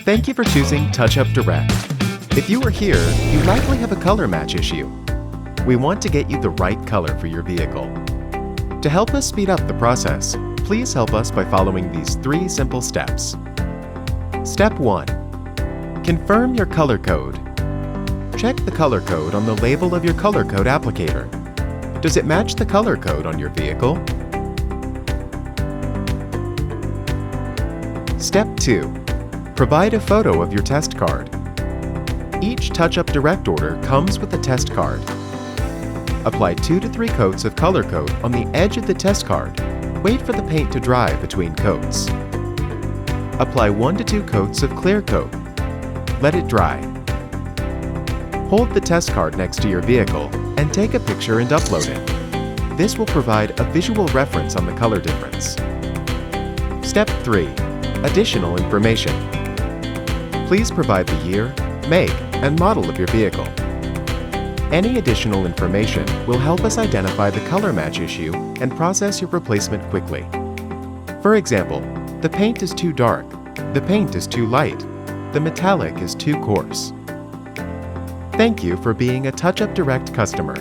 Thank you for choosing TouchUpDirect. If you are here, you likely have a color match issue. We want to get you the right color for your vehicle. To help us speed up the process, please help us by following these 3 simple steps. Step 1. Confirm your color code. Check the color code on the label of your color code applicator. Does it match the color code on your vehicle? Step 2. Provide a photo of your test card. Each TouchUpDirect order comes with a test card. Apply 2 to 3 coats of color coat on the edge of the test card. Wait for the paint to dry between coats. Apply 1 to 2 coats of Clearcoat. Let it dry. Hold the test card next to your vehicle and take a picture and upload it. This will provide a visual reference on the color difference. Step 3. Additional information. Please provide the year, make, and model of your vehicle. Any additional information will help us identify the color match issue and process your replacement quickly. For example, the paint is too dark, the paint is too light, the metallic is too coarse. Thank you for being a TouchUpDirect customer.